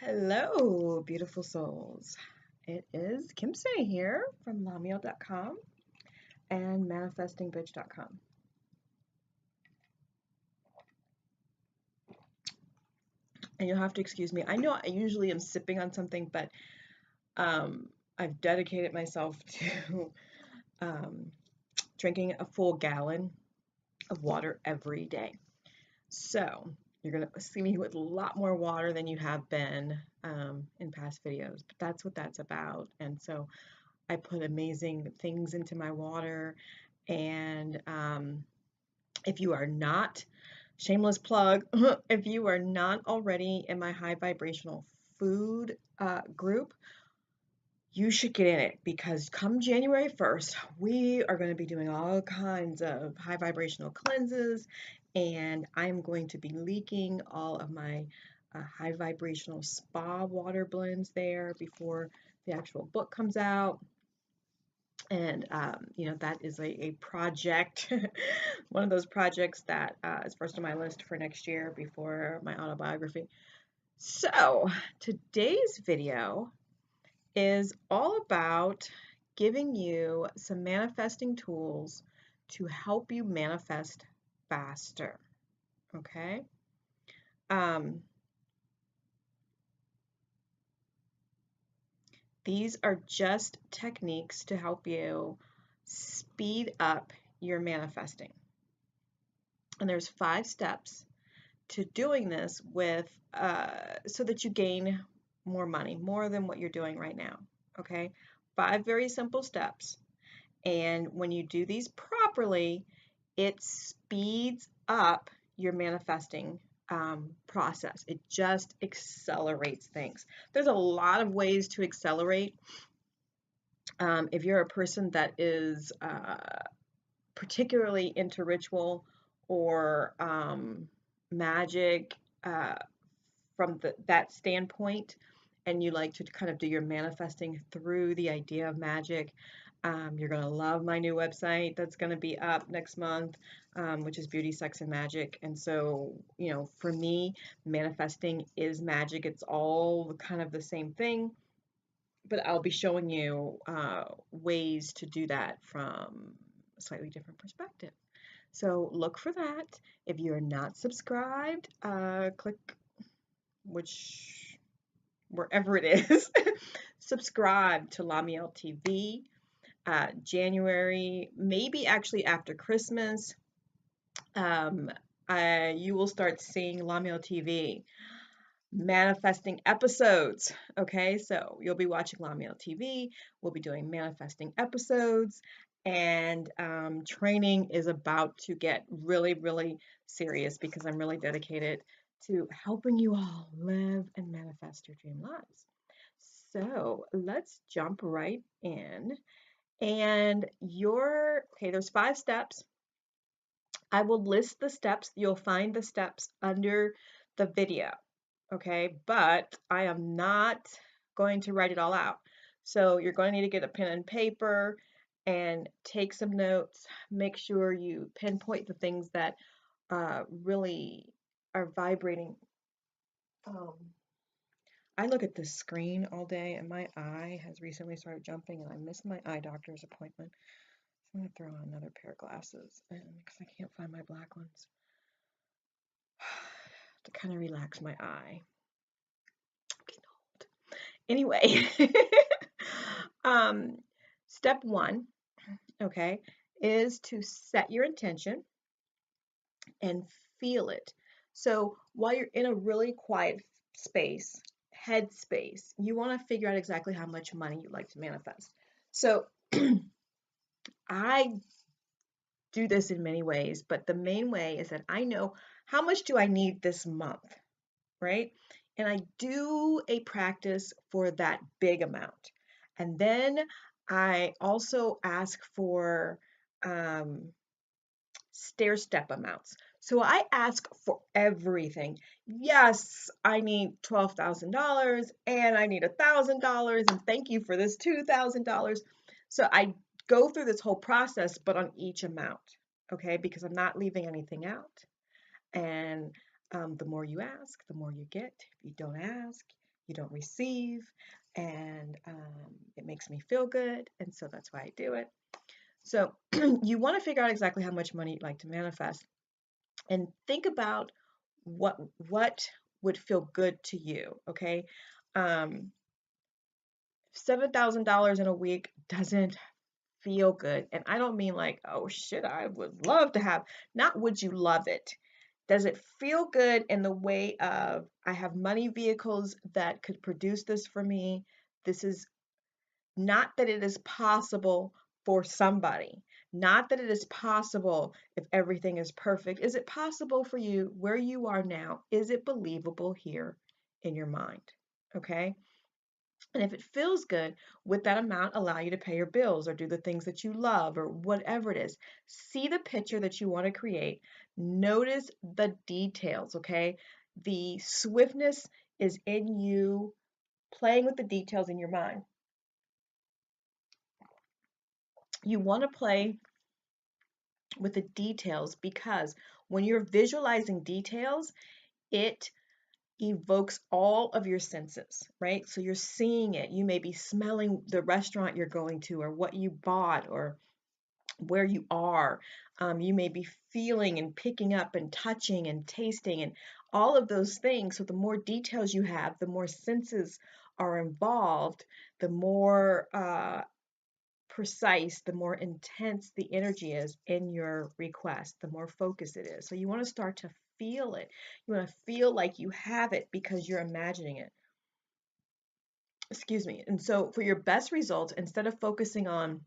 Hello, beautiful souls. It is Kimse here from LaMeel.com and ManifestingBitch.com. And you'll have to excuse me. I know I usually am sipping on something, but I've dedicated myself to drinking a full gallon of water every day. So you're going to see me with a lot more water than you have been in past videos, but that's what that's about. And so I put amazing things into my water. And if you are not, shameless plug, if you are not already in my high vibrational food group, you should get in it because come January 1st, we are going to be doing all kinds of high vibrational cleanses, and I'm going to be leaking all of my high vibrational spa water blends there before the actual book comes out. And that is a project, one of those projects that is first on my list for next year before my autobiography. So today's video is all about giving you some manifesting tools to help you manifest faster. Okay. These are just techniques to help you speed up your manifesting. And there's 5 steps to doing this with so that you gain more money, more than what you're doing right now. Okay, 5 very simple steps. And when you do these properly, it speeds up your manifesting process. It just accelerates things. There's a lot of ways to accelerate. If you're a person that is particularly into ritual or magic from that standpoint, and you like to kind of do your manifesting through the idea of magic, you're going to love my new website that's going to be up next month, which is Beauty, Sex, and Magic. And so, for me, manifesting is magic. It's all kind of the same thing, but I'll be showing you ways to do that from a slightly different perspective. So look for that. If you're not subscribed, click wherever it is, subscribe to LaMeel TV. January, maybe actually after Christmas, you will start seeing LaMeel TV manifesting episodes. Okay, so you'll be watching LaMeel TV. We'll be doing manifesting episodes, and training is about to get really, really serious because I'm really dedicated to helping you all live and manifest your dream lives. So let's jump right in. And there's 5 steps. I will list the steps. You'll find the steps under the video. Okay, but I am not going to write it all out. So you're going to need to get a pen and paper and take some notes. Make sure you pinpoint the things that really are vibrating. I look at this screen all day and my eye has recently started jumping and I missed my eye doctor's appointment. So I'm going to throw on another pair of glasses because I can't find my black ones to kind of relax my eye. Anyway, step 1, okay, is to set your intention and feel it. So while you're in a really quiet space, head space, you want to figure out exactly how much money you'd like to manifest. So I do this in many ways, but the main way is that I know how much do I need this month, right? And I do a practice for that big amount. And then I also ask for stair-step amounts. So I ask for everything. Yes, I need $12,000 and I need $1,000 and thank you for this $2,000. So I go through this whole process, but on each amount, okay? Because I'm not leaving anything out. And the more you ask, the more you get. If you don't ask, you don't receive, and it makes me feel good, and so that's why I do it. So you want to figure out exactly how much money you'd like to manifest, and think about what would feel good to you. Okay, $7,000 in a week doesn't feel good, and I don't mean like, oh shit, I would love to have. Not would you love it. Does it feel good in the way of I have money vehicles that could produce this for me? This is not that it is possible for somebody, not that it is possible if everything is perfect. Is it possible for you where you are now? Is it believable here in your mind? Okay. And if it feels good, would that amount allow you to pay your bills or do the things that you love or whatever it is? See the picture that you want to create. Notice the details, okay? The swiftness is in you playing with the details in your mind. You want to play with the details because when you're visualizing details, it evokes all of your senses, right? So you're seeing it. You may be smelling the restaurant you're going to or what you bought or where you are. You may be feeling and picking up and touching and tasting and all of those things. So the more details you have, the more senses are involved, the more precise, the more intense the energy is in your request, the more focused it is. So you want to start to feel it. You want to feel like you have it because you're imagining it. Excuse me. And so for your best results, instead of focusing on,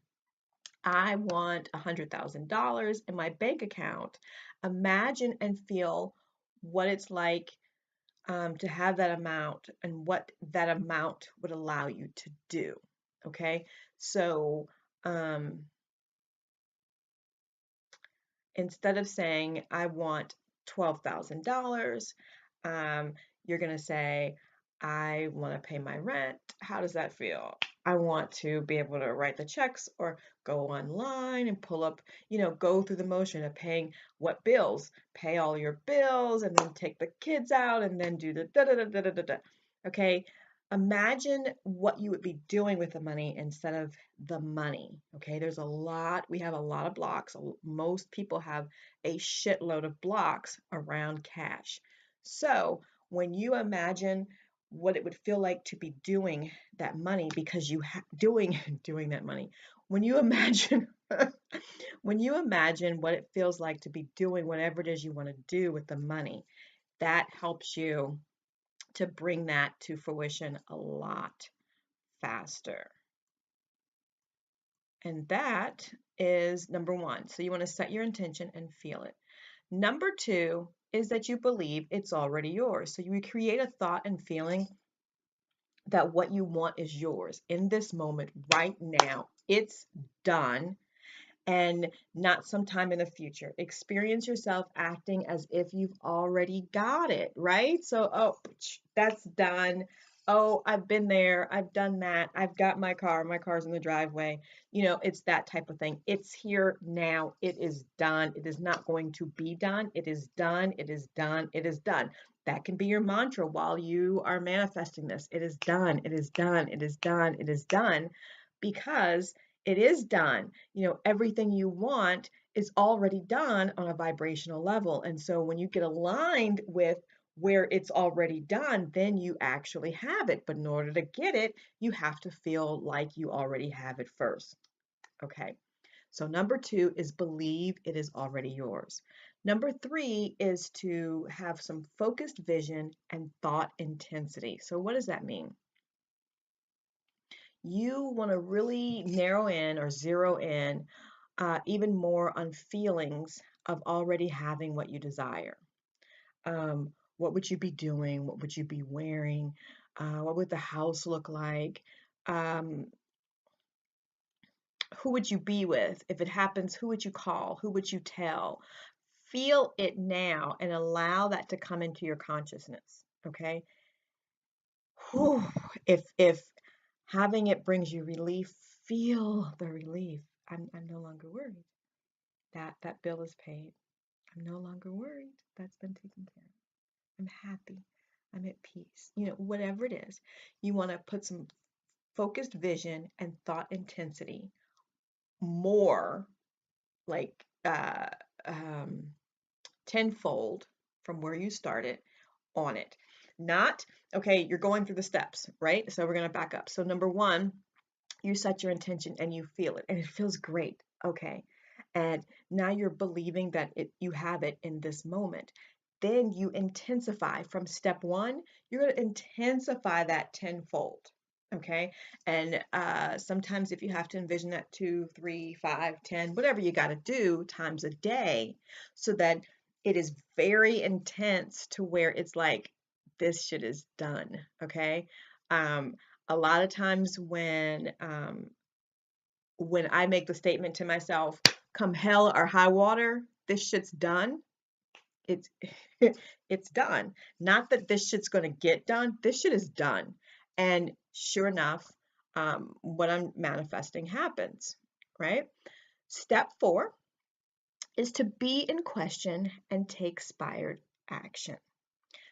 I want $100,000 in my bank account, imagine and feel what it's like to have that amount and what that amount would allow you to do. Okay. So, instead of saying, I want $12,000, you're going to say, I want to pay my rent. How does that feel? I want to be able to write the checks or go online and pull up, go through the motion of paying what bills, pay all your bills and then take the kids out and then do the da da da da da da da. Okay. Imagine what you would be doing with the money instead of the money. Okay, we have a lot of blocks. Most people have a shitload of blocks around cash. So when you imagine what it would feel like to be doing that money because doing that money, when you imagine when you imagine what it feels like to be doing whatever it is you want to do with the money, that helps you to bring that to fruition a lot faster. And that is number one. So you want to set your intention and feel it. Number two is that you believe it's already yours. So you create a thought and feeling that what you want is yours in this moment, right now. It's done and not sometime in the future. Experience yourself acting as if you've already got it, right? So, oh, that's done. Oh, I've been there. I've done that. I've got my car. My car's in the driveway. It's that type of thing. It's here now. It is done. It is not going to be done. It is done. It is done. It is done. That can be your mantra while you are manifesting this. It is done. It is done. It is done. It is done because it is done. Everything you want is already done on a vibrational level. And so when you get aligned with where it's already done, then you actually have it. But in order to get it, you have to feel like you already have it first. Okay. So number two is believe it is already yours. Number three is to have some focused vision and thought intensity. So what does that mean? You want to really narrow in or zero in even more on feelings of already having what you desire. What would you be doing? What would you be wearing? What would the house look like? Um, who would you be with? If it happens, who would you call? Who would you tell? Feel it now and allow that to come into your consciousness. Okay. Whew. If having it brings you relief, feel the relief. I'm no longer worried. That bill is paid. I'm no longer worried. That's been taken care of. I'm happy. I'm at peace. You know, whatever it is, you want to put some focused vision and thought intensity more like tenfold from where you started on it. Not, okay, you're going through the steps, right? So we're going to back up. So number one, you set your intention and you feel it and it feels great. Okay. And now you're believing that you have it in this moment. Then you intensify from step one, you're going to intensify that tenfold. Okay. And sometimes if you have to envision that 2, 3, 5, 10, whatever you got to do times a day, so that it is very intense to where it's like, this shit is done. Okay. Um, a lot of times when I make the statement to myself, come hell or high water, this shit's done. It's it's done. Not that this shit's gonna get done. This shit is done. And sure enough, what I'm manifesting happens, right? Step 4 is to be in question and take inspired action.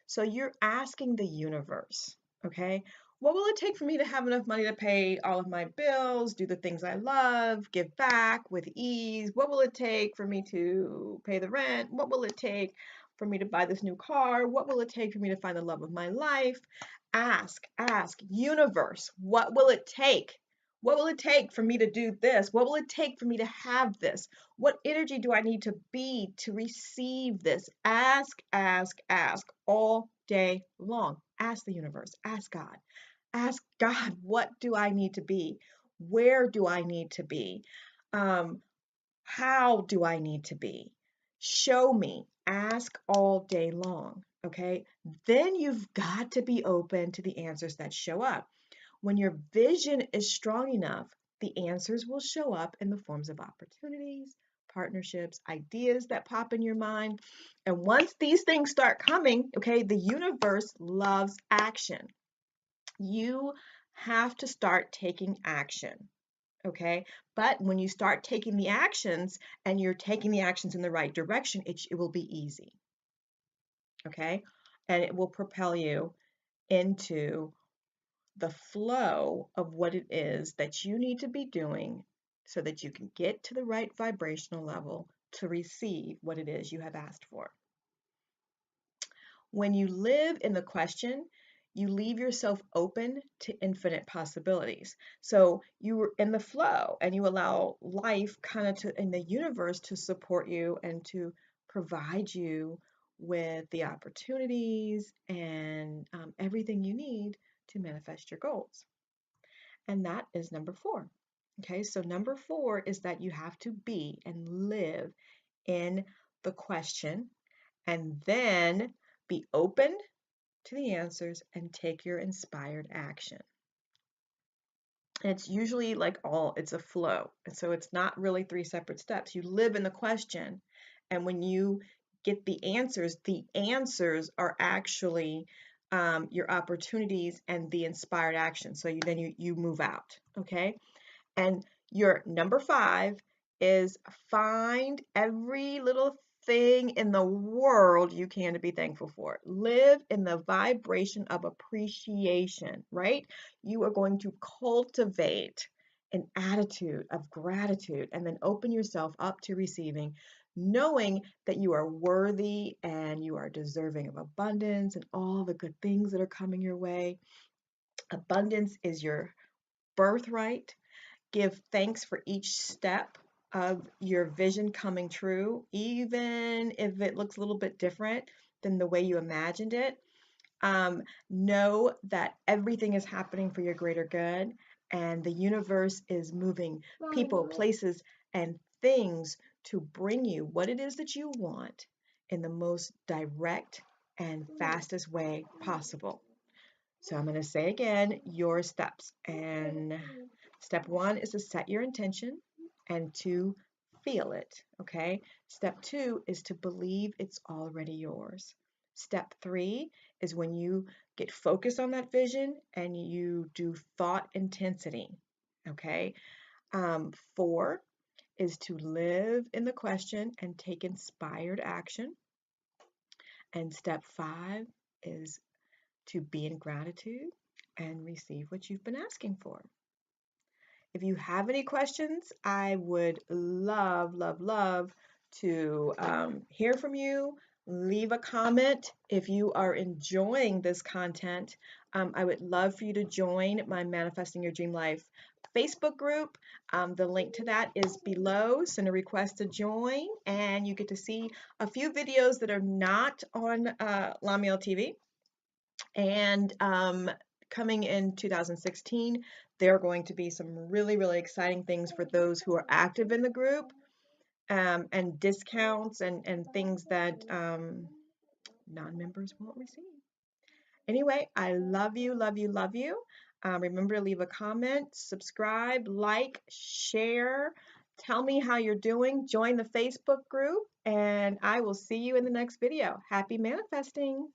So you're asking the universe, okay, what will it take for me to have enough money to pay all of my bills, do the things I love, give back with ease? What will it take for me to pay the rent? What will it take for me to buy this new car? What will it take for me to find the love of my life? Ask, universe, what will it take? What will it take for me to do this? What will it take for me to have this? What energy do I need to be to receive this? Ask all day long. Ask the universe, ask God. Ask God, what do I need to be? Where do I need to be? Um, how do I need to be? Show me. Ask all day long. Okay. Then you've got to be open to the answers that show up. When your vision is strong enough, the answers will show up in the forms of opportunities, partnerships, ideas that pop in your mind. And once these things start coming, okay, the universe loves action. You have to start taking action. Okay. But when you start taking the actions and you're taking the actions in the right direction, it will be easy. Okay. And it will propel you into the flow of what it is that you need to be doing so that you can get to the right vibrational level to receive what it is you have asked for. When you live in the question, you leave yourself open to infinite possibilities. So you're in the flow and you allow life kind of to, in the universe, to support you and to provide you with the opportunities and everything you need to manifest your goals. And that is number 4. Okay, so number 4 is that you have to be and live in the question and then be open to the answers and take your inspired action. And it's usually like it's a flow. And so it's not really 3 separate steps. You live in the question, and when you get the answers are actually your opportunities and the inspired action. So then you move out, okay? And your number 5 is find every little thing in the world you can to be thankful for. Live in the vibration of appreciation, right? You are going to cultivate an attitude of gratitude and then open yourself up to receiving, knowing that you are worthy and you are deserving of abundance and all the good things that are coming your way. Abundance is your birthright. Give thanks for each step of your vision coming true, even if it looks a little bit different than the way you imagined it. Know that everything is happening for your greater good, and the universe is moving people, places, and things to bring you what it is that you want in the most direct and fastest way possible. So I'm going to say again your steps. And step 1 is to set your intention and to feel it. Okay. Step 2 is to believe it's already yours. Step 3 is when you get focused on that vision and you do thought intensity. Okay. 4 is to live in the question and take inspired action. And step 5 is to be in gratitude and receive what you've been asking for. If you have any questions, I would love, love, love to hear from you. Leave a comment if you are enjoying this content. I would love for you to join my Manifesting Your Dream Life Facebook group. The link to that is below. Send a request to join, and you get to see a few videos that are not on LaMeel TV. And coming in 2016, there are going to be some really, really exciting things for those who are active in the group, and discounts and things that non-members won't receive. Anyway, I love you, love you, love you. Remember to leave a comment, subscribe, like, share. Tell me how you're doing. Join the Facebook group, and I will see you in the next video. Happy manifesting.